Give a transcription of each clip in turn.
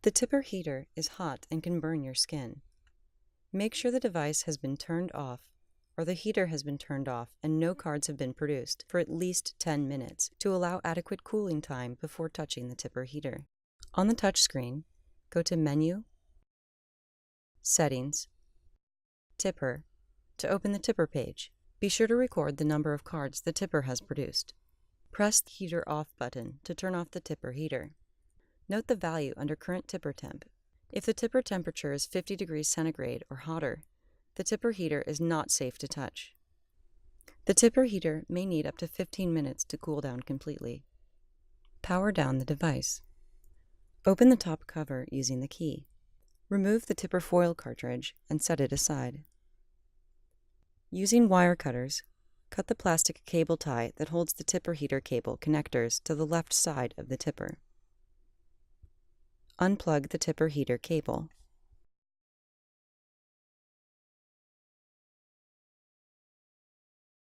The tipper heater is hot and can burn your skin. Make sure the device has been turned off or the heater has been turned off and no cards have been produced for at least 10 minutes to allow adequate cooling time before touching the tipper heater. On the touch screen, go to Menu, Settings, Tipper to open the tipper page. Be sure to record the number of cards the tipper has produced. Press the Heater Off button to turn off the tipper heater. Note the value under Current Tipper Temp. If the tipper temperature is 50 degrees centigrade or hotter, the tipper heater is not safe to touch. The tipper heater may need up to 15 minutes to cool down completely. Power down the device. Open the top cover using the key. Remove the tipper foil cartridge and set it aside. Using wire cutters, cut the plastic cable tie that holds the tipper heater cable connectors to the left side of the tipper. Unplug the tipper heater cable.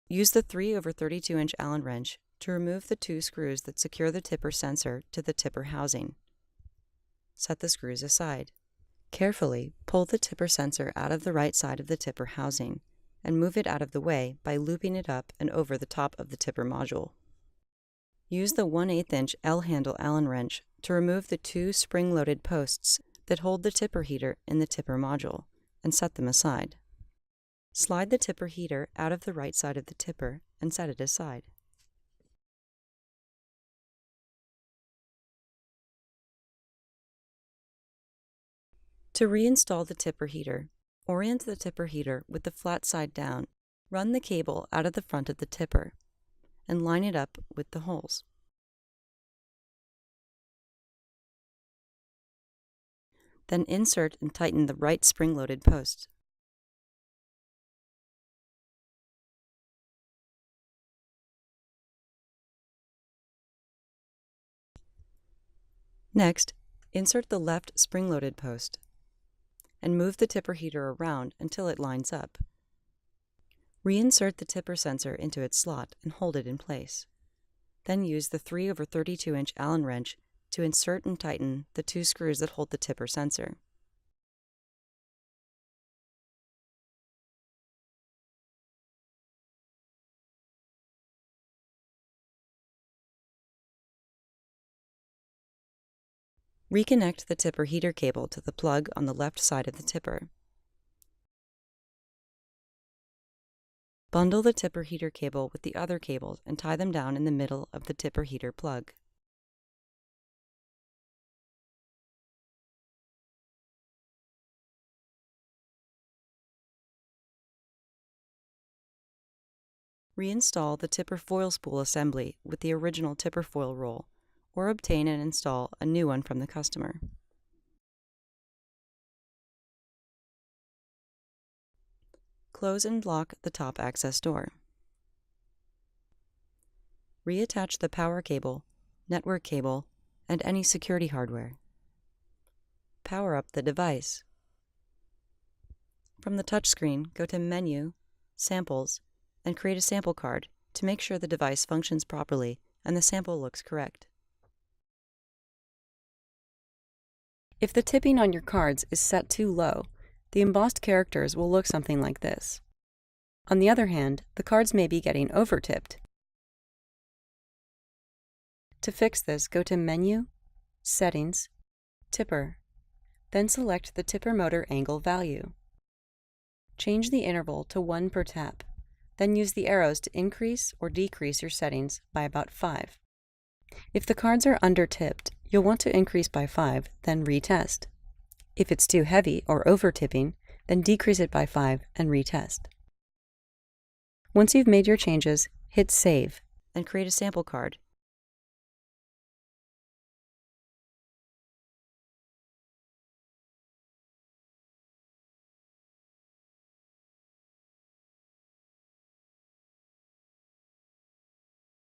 Use the 3/32-inch Allen wrench to remove the 2 screws that secure the tipper sensor to the tipper housing. Set the screws aside. Carefully pull the tipper sensor out of the right side of the tipper housing and move it out of the way by looping it up and over the top of the tipper module. Use the 1/8-inch L-handle Allen wrench to remove the 2 spring-loaded posts that hold the tipper heater in the tipper module and set them aside. Slide the tipper heater out of the right side of the tipper and set it aside. To reinstall the tipper heater, orient the tipper heater with the flat side down. Run the cable out of the front of the tipper and line it up with the holes. Then insert and tighten the right spring-loaded post. Next, insert the left spring-loaded post and move the tipper heater around until it lines up. Reinsert the tipper sensor into its slot and hold it in place. Then use the 3/32-inch Allen wrench to insert and tighten the 2 screws that hold the tipper sensor. Reconnect the tipper heater cable to the plug on the left side of the tipper. Bundle the tipper heater cable with the other cables and tie them down in the middle of the tipper heater plug. Reinstall the tipper foil spool assembly with the original tipper foil roll, or obtain and install a new one from the customer. Close and lock the top access door. Reattach the power cable, network cable, and any security hardware. Power up the device. From the touchscreen, go to Menu, Samples, and create a sample card to make sure the device functions properly and the sample looks correct. If the tipping on your cards is set too low, the embossed characters will look something like this. On the other hand, the cards may be getting over-tipped. To fix this, go to Menu, Settings, Tipper, then select the tipper motor angle value. Change the interval to 1 per tap, then use the arrows to increase or decrease your settings by about 5. If the cards are under-tipped, you'll want to increase by 5, then retest. If it's too heavy or over-tipping, then decrease it by 5 and retest. Once you've made your changes, hit Save and create a sample card